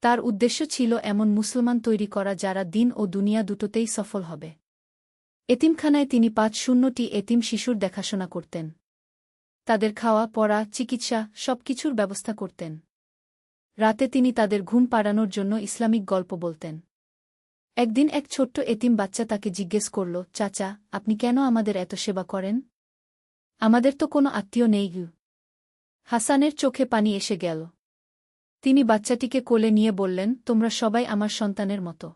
তার উদ্দেশ্য ছিল এমন মুসলমান তৈরি করা যারা দিন ও দুনিয়া দুটোতেই সফল হবে। এতিমখানায় তিনি 500টি এতিম শিশুর দেখাশোনা করতেন। তাদের খাওয়া পড়া চিকিৎসা সবকিছুর ব্যবস্থা করতেন। রাতে তিনি তাদের ঘুম পাড়ানোর জন্য ইসলামিক গল্প বলতেন। একদিন এক ছোট্ট এতিম বাচ্চা তাকে জিজ্ঞেস করল, চাচা, আপনি কেন আমাদের এত সেবা করেন? আমাদের তো কোনো আত্মীয় নেই গু। হাসানের চোখে পানি এসে গেল। তিনি বাচ্চাটিকে কোলে নিয়ে বললেন, তোমরা সবাই আমার সন্তানের মতো।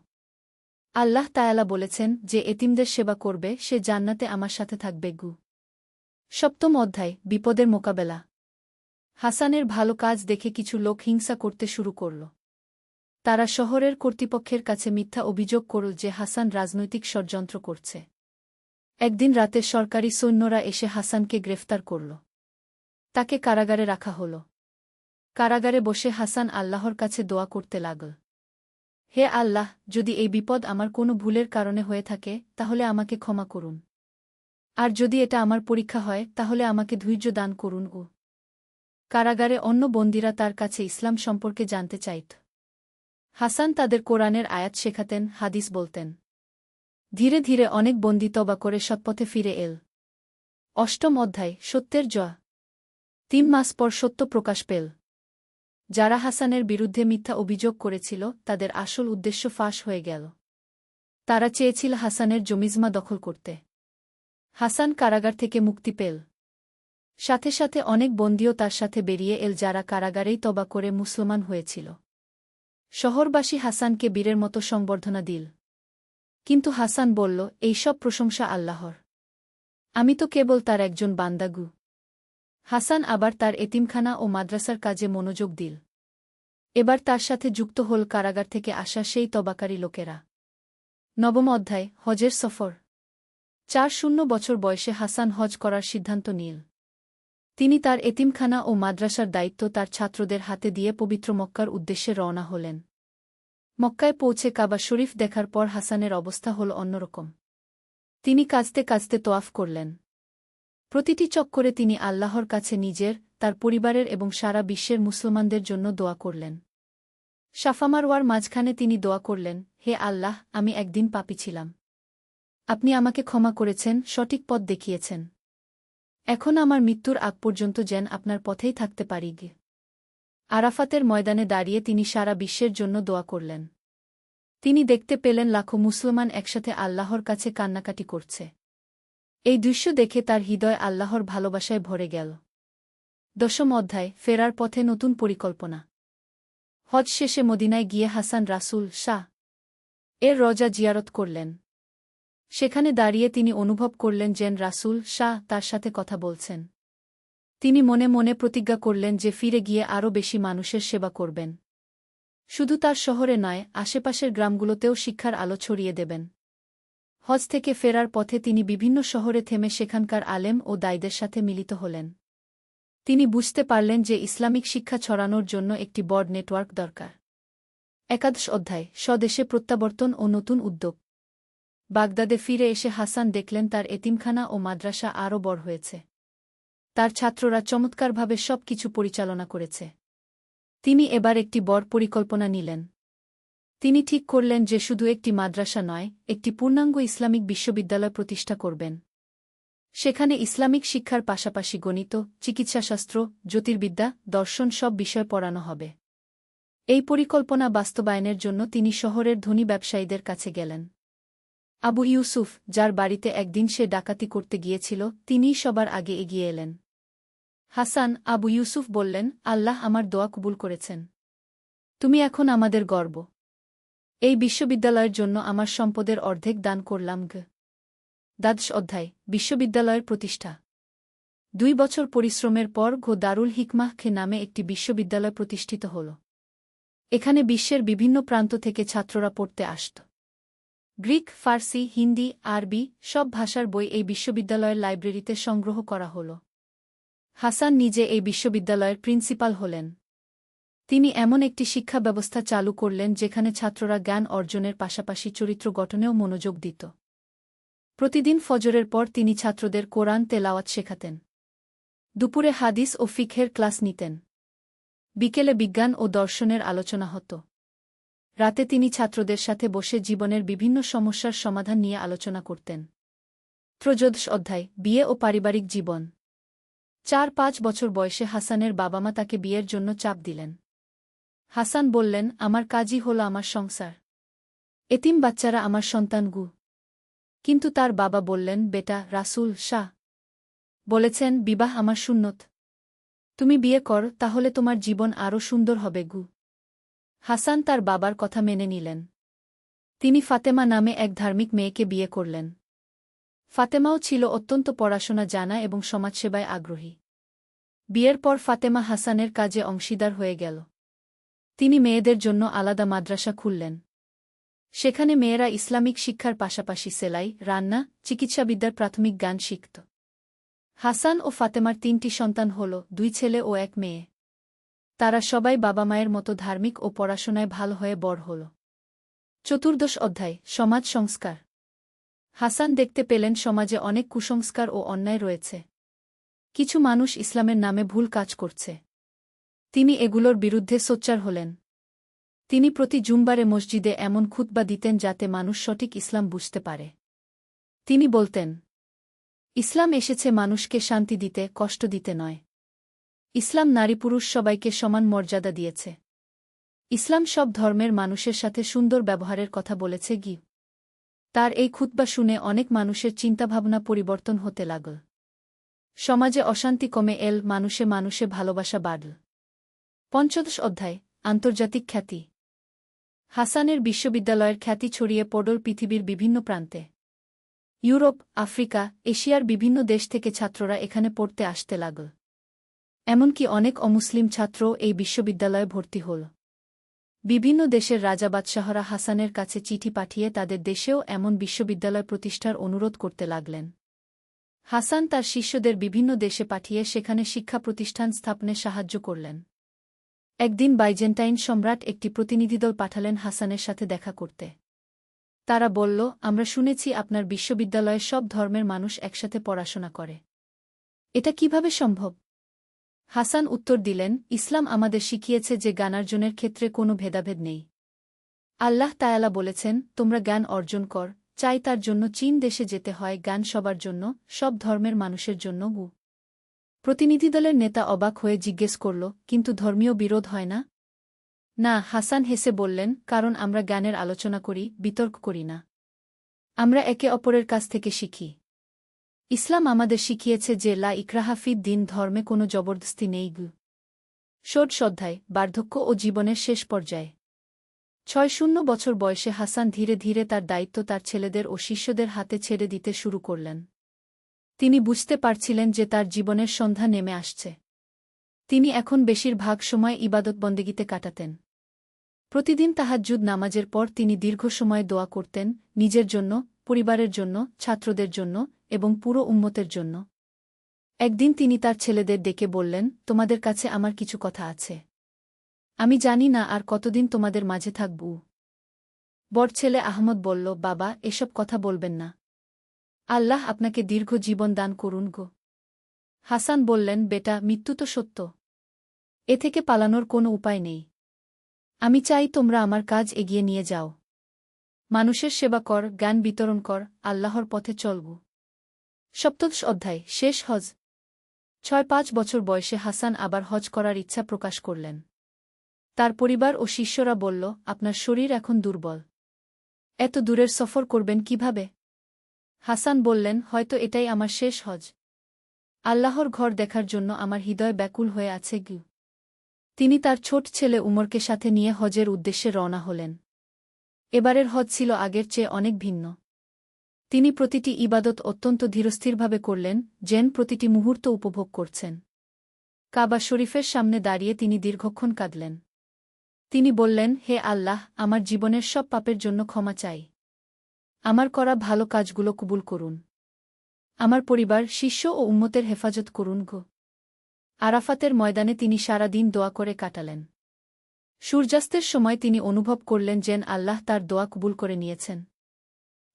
আল্লাহ তায়ালা বলেছেন, যে এতিমদের সেবা করবে সে জান্নাতে আমার সাথে থাকবে গু। সপ্তম অধ্যায়, বিপদের মোকাবেলা। হাসানের ভালো কাজ দেখে কিছু লোক হিংসা করতে শুরু করল। তারা শহরের কর্তৃপক্ষের কাছে মিথ্যা অভিযোগ করল যে হাসান রাজনৈতিক ষড়যন্ত্র করছে। একদিন রাতে সরকারি সৈন্যরা এসে হাসানকে গ্রেফতার করল। তাকে কারাগারে রাখা হল। কারাগারে বসে হাসান আল্লাহর কাছে দোয়া করতে লাগল। হে আল্লাহ, যদি এই বিপদ আমার কোনো ভুলের কারণে হয়ে থাকে তাহলে আমাকে ক্ষমা করুন। আর যদি এটা আমার পরীক্ষা হয় তাহলে আমাকে ধৈর্য দান করুন। কারাগারে অন্য বন্দীরা তার কাছে ইসলাম সম্পর্কে জানতে চাইত। হাসান তাদের কোরআনের আয়াত শেখাতেন, হাদিস বলতেন। ধীরে ধীরে অনেক বন্দী তওবা করে সৎপথে ফিরে এল। অষ্টম অধ্যায়, সত্যের জয়। ৩ মাস পর সত্য প্রকাশ পেল। যারা হাসানের বিরুদ্ধে মিথ্যা অভিযোগ করেছিল তাদের আসল উদ্দেশ্য ফাঁস হয়ে গেল। তারা চেয়েছিল হাসানের জমিজমা দখল করতে। হাসান কারাগার থেকে মুক্তি পেল। সাথে সাথে অনেক বন্দীও তার সাথে বেরিয়ে এল যারা কারাগারেই তওবা করে মুসলমান হয়েছিল। শহরবাসী হাসানকে বীরের মতো সংবর্ধনা দিল। কিন্তু হাসান বলল, এই সব প্রশংসা আল্লাহর। আমি তো কেবল তার একজন বান্দাগু। হাসান আবার তার এতিমখানা ও মাদ্রাসার কাজে মনোযোগ দিল। এবার তার সাথে যুক্ত হল কারাগার থেকে আসা সেই তবাকারী লোকেরা। নবম অধ্যায়, হজের সফর। ৪ বছর বয়সে হাসান হজ করার সিদ্ধান্ত নিল। তিনি তার এতিমখানা ও মাদ্রাসার দায়িত্ব তার ছাত্রদের হাতে দিয়ে পবিত্র মক্কার উদ্দেশ্যে রওনা হলেন। মক্কায় পৌঁছে কাবা শরীফ দেখার পর হাসানের অবস্থা হল অন্যরকম। তিনি কাঁদতে কাঁদতে তোয়াফ করলেন। প্রতিটি চক্করে তিনি আল্লাহর কাছে নিজের, তার পরিবারের এবং সারা বিশ্বের মুসলমানদের জন্য দোয়া করলেন। সাফা মারওয়ার মাঝখানে তিনি দোয়া করলেন, হে আল্লাহ, আমি একদিন পাপী ছিলাম। আপনি আমাকে ক্ষমা করেছেন, সঠিক পথ দেখিয়েছেন। এখন আমার মৃত্যুর আগ পর্যন্ত যেন আপনার পথেই থাকতে পারি গে। আরাফাতের ময়দানে দাঁড়িয়ে তিনি সারা বিশ্বের জন্য দোয়া করলেন। তিনি দেখতে পেলেন লাখো মুসলমান একসাথে আল্লাহর কাছে কান্নাকাটি করছে। এই দৃশ্য দেখে তার হৃদয় আল্লাহর ভালোবাসায় ভরে গেল। দশম অধ্যায়, ফেরার পথে নতুন পরিকল্পনা। হজ শেষে মদিনায় গিয়ে হাসান রাসূল শাহ এর রওজা জিয়ারত করলেন। সেখানে দাঁড়িয়ে তিনি অনুভব করলেন যেন রাসূল শাহ তার সাথে কথা বলছেন। তিনি মনে মনে প্রতিজ্ঞা করলেন যে ফিরে গিয়ে আরও বেশি মানুষের সেবা করবেন। শুধু তার শহরে নয়, আশেপাশের গ্রামগুলোতেও শিক্ষার আলো ছড়িয়ে দেবেন। হজ থেকে ফেরার পথে তিনি বিভিন্ন শহরে থেমে সেখানকার আলেম ও দায়ীদের সাথে মিলিত হলেন। তিনি বুঝতে পারলেন যে ইসলামিক শিক্ষা ছড়ানোর জন্য একটি বড় নেটওয়ার্ক দরকার। একাদশ অধ্যায়, স্বদেশে প্রত্যাবর্তন ও নতুন উদ্যোগ। বাগদাদে ফিরে এসে হাসান দেখলেন তার এতিমখানা ও মাদ্রাসা আরও বড় হয়েছে। তার ছাত্ররা চমৎকারভাবে সব কিছু পরিচালনা করেছে। তিনি এবার একটি বড় পরিকল্পনা নিলেন। তিনি ঠিক করলেন যে শুধু একটি মাদ্রাসা নয়, একটি পূর্ণাঙ্গ ইসলামিক বিশ্ববিদ্যালয় প্রতিষ্ঠা করবেন। সেখানে ইসলামিক শিক্ষার পাশাপাশি গণিত, চিকিৎসাশাস্ত্র, জ্যোতির্বিদ্যা, দর্শন সব বিষয় পড়ানো হবে। এই পরিকল্পনা বাস্তবায়নের জন্য তিনি শহরের ধনী ব্যবসায়ীদের কাছে গেলেন। আবু ইউসুফ, যার বাড়িতে একদিন সে ডাকাতি করতে গিয়েছিল, তিনিই সবার আগে এগিয়ে এলেন। হাসান, আবু ইউসুফ বললেন, আল্লাহ আমার দোয়া কবুল করেছেন। তুমি এখন আমাদের গর্ব। এই বিশ্ববিদ্যালয়ের জন্য আমার সম্পদের অর্ধেক দান করলাম গ। দ্বাদশ অধ্যায়, বিশ্ববিদ্যালয়ের প্রতিষ্ঠা। 2 বছর পরিশ্রমের পর দারুল হিকমাহ নামে একটি বিশ্ববিদ্যালয় প্রতিষ্ঠিত হল। এখানে বিশ্বের বিভিন্ন প্রান্ত থেকে ছাত্ররা পড়তে আসত। গ্রিক, ফার্সি, হিন্দি, আরবি সব ভাষার বই এই বিশ্ববিদ্যালয়ের লাইব্রেরিতে সংগ্রহ করা হল। হাসান নিজে এই বিশ্ববিদ্যালয়ের প্রিন্সিপাল হলেন। তিনি এমন একটি শিক্ষা ব্যবস্থা চালু করলেন যেখানে ছাত্ররা জ্ঞান অর্জনের পাশাপাশি চরিত্র গঠনেও মনোযোগ দিত। প্রতিদিন ফজরের পর তিনি ছাত্রদের কোরআন তেলাওয়াত শেখাতেন। দুপুরে হাদিস ও ফিকহের ক্লাস নিতেন। বিকেলে বিজ্ঞান ও দর্শনের আলোচনা হতো। রাতে তিনি ছাত্রদের সাথে বসে জীবনের বিভিন্ন সমস্যার সমাধান নিয়ে আলোচনা করতেন। ত্রয়োদশ অধ্যায়, বিয়ে ও পারিবারিক জীবন। 4-5 বছর বয়সে হাসানের বাবা-মা তাকে বিয়ের জন্য চাপ দিলেন। হাসান বললেন, আমার কাজই হল আমার সংসার। এতিম বাচ্চারা আমার সন্তান গু। কিন্তু তার বাবা বললেন, বেটা, রাসূল শাহ বলেছেন, বিবাহ আমার সুন্নত। তুমি বিয়ে কর, তাহলে তোমার জীবন আরও সুন্দর হবে গু। হাসান তার বাবার কথা মেনে নিলেন। তিনি ফাতেমা নামে এক ধার্মিক মেয়েকে বিয়ে করলেন। ফাতেমাও ছিল অত্যন্ত পড়াশোনা জানা এবং সমাজসেবায় আগ্রহী। বিয়ের পর ফাতেমা হাসানের কাজে অংশীদার হয়ে গেল। তিনি মেয়েদের জন্য আলাদা মাদ্রাসা খুললেন। সেখানে মেয়েরা ইসলামিক শিক্ষার পাশাপাশি সেলাই, রান্না, চিকিৎসাবিদ্যার প্রাথমিক জ্ঞান শিখত। হাসান ও ফাতেমার 3টি সন্তান হল, 2 ছেলে ও 1 মেয়ে। তারা সবাই বাবা মায়ের মতো ধার্মিক ও পড়াশোনায় ভালো হয়ে বড় হল। 14 অধ্যায়, সমাজ সংস্কার। হাসান দেখতে পেলেন সমাজে অনেক কুসংস্কার ও অন্যায় রয়েছে। কিছু মানুষ ইসলামের নামে ভুল কাজ করছে। তিনি এগুলোর বিরুদ্ধে সোচ্চার হলেন। তিনি প্রতি জুমবারে মসজিদে এমন খুতবা দিতেন যাতে মানুষ সঠিক ইসলাম বুঝতে পারে। তিনি বলতেন, ইসলাম এসেছে মানুষকে শান্তি দিতে, কষ্ট দিতে নয়। ইসলাম নারী পুরুষ সবাইকে সমান মর্যাদা দিয়েছে। ইসলাম সব ধর্মের মানুষের সাথে সুন্দর ব্যবহারের কথা বলেছে গি। তার এই খুতবা শুনে অনেক মানুষের চিন্তাভাবনা পরিবর্তন হতে লাগল। সমাজে অশান্তি কমে এল, মানুষে মানুষে ভালোবাসা বাড়ল। 15 অধ্যায়, আন্তর্জাতিক খ্যাতি। হাসানের বিশ্ববিদ্যালয়ের খ্যাতি ছড়িয়ে পড়ল পৃথিবীর বিভিন্ন প্রান্তে। ইউরোপ, আফ্রিকা, এশিয়ার বিভিন্ন দেশ থেকে ছাত্ররা এখানে পড়তে আসতে লাগল। এমনকি অনেক অমুসলিম ছাত্রও এই বিশ্ববিদ্যালয়ে ভর্তি হল। বিভিন্ন দেশের রাজা বাদশাহরা হাসানের কাছে চিঠি পাঠিয়ে তাদের দেশেও এমন বিশ্ববিদ্যালয় প্রতিষ্ঠার অনুরোধ করতে লাগলেন। হাসান তার শিষ্যদের বিভিন্ন দেশে পাঠিয়ে সেখানে শিক্ষা প্রতিষ্ঠান স্থাপনে সাহায্য করলেন। একদিন বাইজেন্টাইন সম্রাট একটি প্রতিনিধিদল পাঠালেন হাসানের সাথে দেখা করতে। তারা বলল, আমরা শুনেছি আপনার বিশ্ববিদ্যালয়ে সব ধর্মের মানুষ একসাথে পড়াশোনা করে। এটা কিভাবে সম্ভব? হাসান উত্তর দিলেন, ইসলাম আমাদের শিখিয়েছে যে জ্ঞানার্জনের ক্ষেত্রে কোনো ভেদাভেদ নেই। আল্লাহ তায়ালা বলেছেন, তোমরা জ্ঞান অর্জন কর, চাই তার জন্য চীন দেশে যেতে হয়, জ্ঞান সবার জন্য, সব ধর্মের মানুষের জন্য গু। প্রতিনিধিদলের নেতা অবাক হয়ে জিজ্ঞেস করল, কিন্তু ধর্মীয় বিরোধ হয় না? না, হাসান হেসে বললেন, কারণ আমরা জ্ঞানের আলোচনা করি, বিতর্ক করি না। আমরা একে অপরের কাছ থেকে শিখি। ইসলাম আমাদের শিখিয়েছে যে লা ইকরাহা ফিদ দ্বীন, ধর্মে কোনো জবরদস্তি নেই গু। 16 অধ্যায়, বার্ধক্য ও জীবনের শেষ পর্যায়ে। 6 বছর বয়সে হাসান ধীরে ধীরে তার দায়িত্ব তার ছেলেদের ও শিষ্যদের হাতে ছেড়ে দিতে শুরু করলেন। তিনি বুঝতে পারছিলেন যে তার জীবনের সন্ধ্যা নেমে আসছে। তিনি এখন বেশিরভাগ সময় ইবাদত বন্দেগিতে কাটাতেন। প্রতিদিন তাহাজ্জুদ নামাজের পর তিনি দীর্ঘ সময় দোয়া করতেন, নিজের জন্য, পরিবারের জন্য, ছাত্রদের জন্য এবং পুরো উম্মতের জন্য। একদিন তিনি তার ছেলেদের ডেকে বললেন, তোমাদের কাছে আমার কিছু কথা আছে। আমি জানি না আর কতদিন তোমাদের মাঝে থাকব। বড় ছেলে আহমদ বলল, বাবা, এসব কথা বলবেন না। আল্লাহ আপনাকে দীর্ঘ জীবন দান করুন গো। হাসান বললেন, বেটা, মৃত্যু তো সত্য। এ থেকে পালানোর কোনো উপায় নেই। আমি চাই তোমরা আমার কাজ এগিয়ে নিয়ে যাও। মানুষের সেবা কর, জ্ঞান বিতরণ কর, আল্লাহর পথে চলব। 17 অধ্যায়, শেষ হজ। 6-5 বছর বয়সে হাসান আবার হজ করার ইচ্ছা প্রকাশ করলেন। তার পরিবার ও শিষ্যরা বলল, আপনার শরীর এখন দুর্বল। এত দূরের সফর করবেন কিভাবে? হাসান বললেন, হয়তো এটাই আমার শেষ হজ। আল্লাহর ঘর দেখার জন্য আমার হৃদয় ব্যাকুল হয়ে আছে গু। তিনি তার ছোট ছেলে উমরকে সাথে নিয়ে হজের উদ্দেশ্যে রওনা হলেন। এবারের হজ ছিল আগের চেয়ে অনেক ভিন্ন। তিনি প্রতিটি ইবাদত অত্যন্ত ধীরস্থিরভাবে করলেন, যেন প্রতিটি মুহূর্ত উপভোগ করছেন। কাবা শরীফের সামনে দাঁড়িয়ে তিনি দীর্ঘক্ষণ কাঁদলেন। তিনি বললেন, হে আল্লাহ, আমার জীবনের সব পাপের জন্য ক্ষমা চাই। আমার করা ভালো কাজগুলো কবুল করুন। আমার পরিবার, শিষ্য ও উম্মতের হেফাজত করুন গো। আরাফাতের ময়দানে তিনি সারা দিন দোয়া করে কাটালেন। সূর্যাস্তের সময় তিনি অনুভব করলেন যেন আল্লাহ তার দোয়া কবুল করে নিয়েছেন।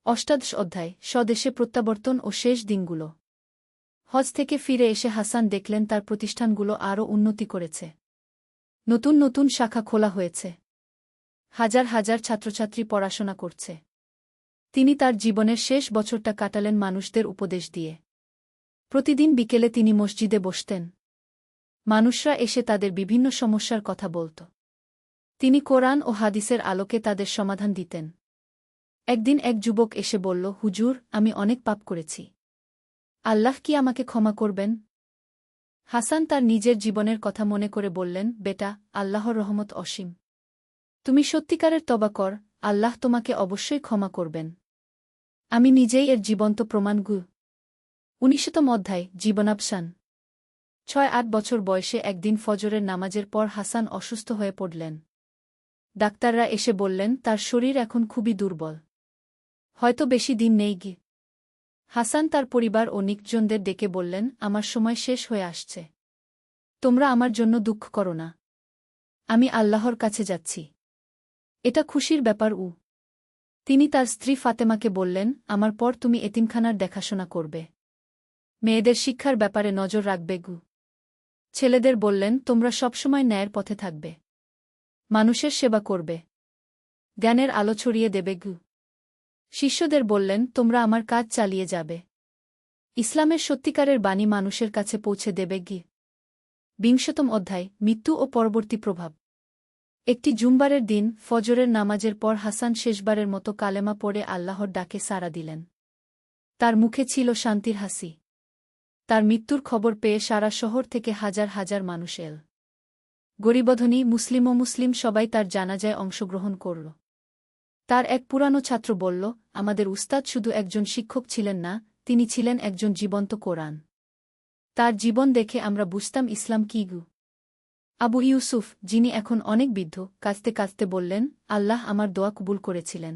18 অধ্যায়, স্বদেশে প্রত্যাবর্তন ও শেষ দিনগুলো। হজ থেকে ফিরে এসে হাসান দেখলেন তার প্রতিষ্ঠানগুলো আরও উন্নতি করেছে। নতুন নতুন শাখা খোলা হয়েছে। হাজার হাজার ছাত্রছাত্রী পড়াশোনা করছে। তিনি তার জীবনের শেষ বছরটা কাটালেন মানুষদের উপদেশ দিয়ে। প্রতিদিন বিকেলে তিনি মসজিদে বসতেন। মানুষরা এসে তাদের বিভিন্ন সমস্যার কথা বলত। তিনি কোরআন ও হাদিসের আলোকে তাদের সমাধান দিতেন। একদিন এক যুবক এসে বলল, হুজুর, আমি অনেক পাপ করেছি। আল্লাহ কি আমাকে ক্ষমা করবেন? হাসান তার নিজের জীবনের কথা মনে করে বললেন, বেটা, আল্লাহর রহমত অসীম। তুমি সত্যিকারের তওবা কর, আল্লাহ তোমাকে অবশ্যই ক্ষমা করবেন। আমি নিজেই এর জীবন্ত প্রমাণ। 19তম অধ্যায়, জীবনাবসান। 6-8 বছর বয়সে একদিন ফজরের নামাজের পর হাসান অসুস্থ হয়ে পড়লেন। ডাক্তাররা এসে বললেন তার শরীর এখন খুবই দুর্বল, হয়তো বেশি দিন নেই। হাসান তার পরিবার ও নিকটজনদের ডেকে বললেন, আমার সময় শেষ হয়ে আসছে। তোমরা আমার জন্য দুঃখ করো না। আমি আল্লাহর কাছে যাচ্ছি। এটা খুশির ব্যাপার। তিনি তার স্ত্রী ফাতেমাকে বললেন, আমার পর তুমি এতিমখানার দেখাশোনা করবে। মেয়েদের শিক্ষার ব্যাপারে নজর রাখবে। ছেলেদের বললেন, তোমরা সবসময় ন্যায়ের পথে থাকবে। মানুষের সেবা করবে। জ্ঞানের আলো ছড়িয়ে দেবে। শিষ্যদের বললেন, তোমরা আমার কাজ চালিয়ে যাবে। ইসলামের সত্যিকারের বাণী মানুষের কাছে পৌঁছে দেবে। 20তম অধ্যায়, মৃত্যু ও পরবর্তী প্রভাব। একটি জুমবারের দিন ফজরের নামাজের পর হাসান শেষবারের মতো কালেমা পড়ে আল্লাহর ডাকে সাড়া দিলেন। তার মুখে ছিল শান্তির হাসি। তার মৃত্যুর খবর পেয়ে সারা শহর থেকে হাজার হাজার মানুষ এল। গরিবধনী, মুসলিম ও মুসলিম সবাই তার জানাজায় অংশগ্রহণ করল। তার এক পুরানো ছাত্র বলল, আমাদের উস্তাদ শুধু একজন শিক্ষক ছিলেন না, তিনি ছিলেন একজন জীবন্ত কোরআন। তার জীবন দেখে আমরা বুঝতাম ইসলাম কী। আবু ইউসুফ, যিনি এখন অনেক বৃদ্ধ, কাঁদতে কাঁদতে বললেন, আল্লাহ আমার দোয়া কবুল করেছিলেন।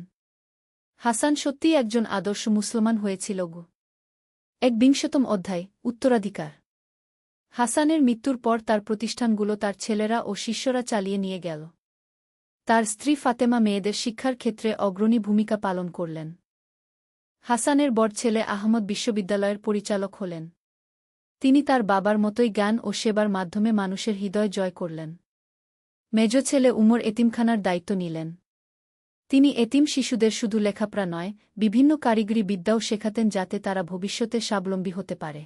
হাসান সত্যিই একজন আদর্শ মুসলমান হয়েছিল। 21তম অধ্যায়, উত্তরাধিকার। হাসানের মৃত্যুর পর তার প্রতিষ্ঠানগুলো তার ছেলেরা ও শিষ্যরা চালিয়ে নিয়ে গেল। তার স্ত্রী ফাতেমা মেয়েদের শিক্ষার ক্ষেত্রে অগ্রণী ভূমিকা পালন করলেন। হাসানের বড় ছেলে আহমদ বিশ্ববিদ্যালয়ের পরিচালক হলেন। তিনি তার বাবার মতোই জ্ঞান ও সেবার মাধ্যমে মানুষের হৃদয় জয় করলেন। মেজ ছেলে উমর এতিমখানার দায়িত্ব নিলেন। তিনি এতিম শিশুদের শুধু লেখাপড়া নয়, বিভিন্ন কারিগরি বিদ্যাও শেখাতেন যাতে তারা ভবিষ্যতে স্বাবলম্বী হতে পারে।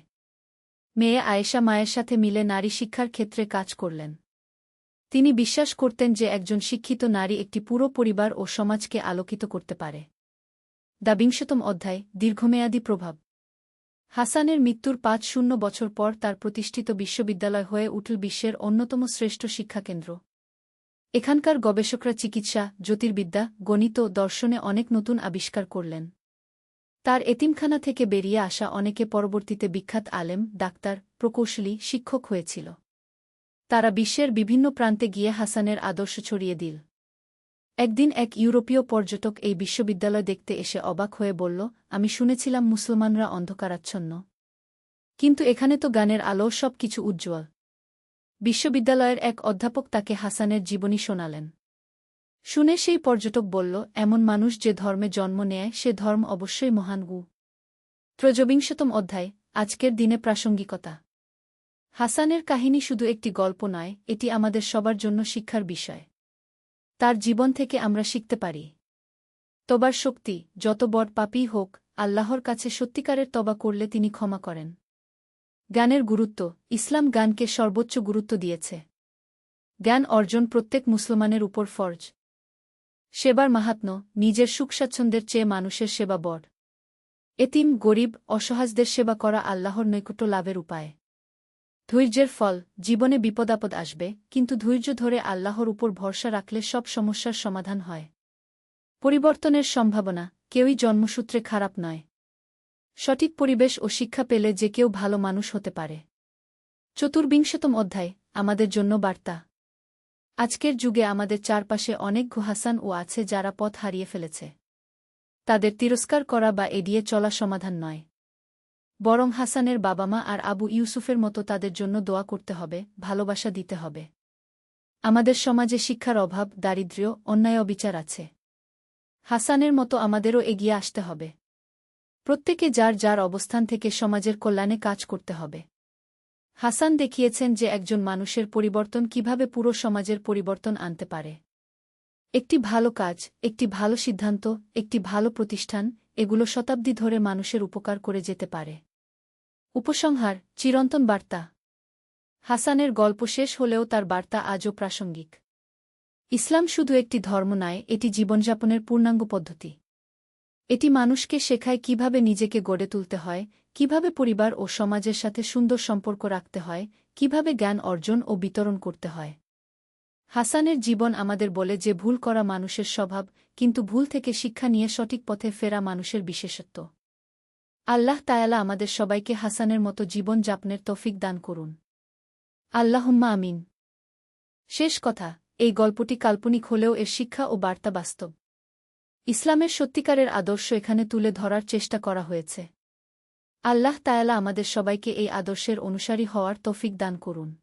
মেয়ে আয়েশা মায়ের সাথে মিলে নারী শিক্ষার ক্ষেত্রে কাজ করলেন। তিনি বিশ্বাস করতেন যে একজন শিক্ষিত নারী একটি পুরো পরিবার ও সমাজকে আলোকিত করতে পারে। 20তম অধ্যায়, দীর্ঘমেয়াদী প্রভাব। হাসানের মৃত্যুর 5-0 বছর পর তার প্রতিষ্ঠিত বিশ্ববিদ্যালয় হয়ে উঠল বিশ্বের অন্যতম শ্রেষ্ঠ শিক্ষাকেন্দ্র। এখানকার গবেষকরা চিকিৎসা, জ্যোতির্বিদ্যা, গণিত ও দর্শনে অনেক নতুন আবিষ্কার করলেন। তার এতিমখানা থেকে বেরিয়ে আসা অনেকে পরবর্তীতে বিখ্যাত আলেম, ডাক্তার, প্রকৌশলী, শিক্ষক হয়েছিল। তারা বিশ্বের বিভিন্ন প্রান্তে গিয়ে হাসানের আদর্শ ছড়িয়ে দিল। একদিন এক ইউরোপীয় পর্যটক এই বিশ্ববিদ্যালয় দেখতে এসে অবাক হয়ে বলল, আমি শুনেছিলাম মুসলমানরা অন্ধকারাচ্ছন্ন, কিন্তু এখানে তো জ্ঞানের আলো, সব কিছু উজ্জ্বল। বিশ্ববিদ্যালয়ের এক অধ্যাপক তাকে হাসানের জীবনী শোনালেন। শুনে সেই পর্যটক বলল, এমন মানুষ যে ধর্মে জন্ম নেয় সে ধর্ম অবশ্যই মহান। 23তম অধ্যায়, আজকের দিনে প্রাসঙ্গিকতা। হাসানের কাহিনী শুধু একটি গল্প নয়, এটি আমাদের সবার জন্য শিক্ষার বিষয়। তার জীবন থেকে আমরা শিখতে পারি তবার শক্তি, যত বড় পাপী হোক, আল্লাহর কাছে সত্যিকারের তবা করলে তিনি ক্ষমা করেন। জ্ঞানের গুরুত্ব। ইসলাম জ্ঞানকে সর্বোচ্চ গুরুত্ব দিয়েছে। জ্ঞান অর্জন প্রত্যেক মুসলমানের উপর ফরজ। সেবার মাহাত্ম্য। নিজের সুখ স্বাচ্ছন্দ্যের চেয়ে মানুষের সেবা বড়। এতিম, গরিব, অসহায়দের সেবা করা আল্লাহর নৈকট্য লাভের উপায়। ধৈর্যের ফল। জীবনে বিপদাপদ আসবে, কিন্তু ধৈর্য ধরে আল্লাহর উপর ভরসা রাখলে সব সমস্যার সমাধান হয়। পরিবর্তনের সম্ভাবনা। কেউই জন্মসূত্রে খারাপ নয়। সঠিক পরিবেশ ও শিক্ষা পেলে যে কেউ ভালো মানুষ হতে পারে। 24তম অধ্যায়, আমাদের জন্য বার্তা। আজকের যুগে আমাদের চারপাশে অনেক হাসান ও আছে যারা পথ হারিয়ে ফেলেছে। তাদের তিরস্কার করা বা এড়িয়ে চলা সমাধান নয়, বরং হাসানের বাবা মা আর আবু ইউসুফের মতো তাদের জন্য দোয়া করতে হবে, ভালোবাসা দিতে হবে। আমাদের সমাজে শিক্ষার অভাব, দারিদ্র্য, অন্যায়, অবিচার আছে। হাসানের মতো আমাদেরও এগিয়ে আসতে হবে। প্রত্যেকে যার যার অবস্থান থেকে সমাজের কল্যাণে কাজ করতে হবে। হাসান দেখিয়েছেন যে একজন মানুষের পরিবর্তন কিভাবে পুরো সমাজের পরিবর্তন আনতে পারে। একটি ভালো কাজ, একটি ভালো সিদ্ধান্ত, একটি ভালো প্রতিষ্ঠান, এগুলো শতাব্দী ধরে মানুষের উপকার করে যেতে পারে। উপসংহার চিরন্তন বার্তা হাসানের গল্প শেষ হলেও তার বার্তা আজও প্রাসঙ্গিক। ইসলাম শুধু একটি ধর্ম নয়, এটি জীবনযাপনের পূর্ণাঙ্গ পদ্ধতি। এটি মানুষকে শেখায় কিভাবে নিজেকে গড়ে তুলতে হয়, কিভাবে পরিবার ও সমাজের সাথে সুন্দর সম্পর্ক রাখতে হয়, কিভাবে জ্ঞান অর্জন ও বিতরণ করতে হয়। হাসানের জীবন আমাদের বলে যে ভুল করা মানুষের স্বভাব, কিন্তু ভুল থেকে শিক্ষা নিয়ে সঠিক পথে ফেরা মানুষের বিশেষত্ব। আল্লাহ তায়ালা আমাদের সবাইকে হাসানের মতো জীবন যাপনের তৌফিক দান করুন। আল্লাহুম্মা আমিন। শেষ কথা, এই গল্পটি কাল্পনিক হলেও এর শিক্ষা ও বার্তা বাস্তব। ইসলামের সত্যিকারের আদর্শ এখানে তুলে ধরার চেষ্টা করা হয়েছে। আল্লাহ তায়ালা আমাদের সবাইকে এই আদর্শের অনুসারী হওয়ার তৌফিক দান করুন।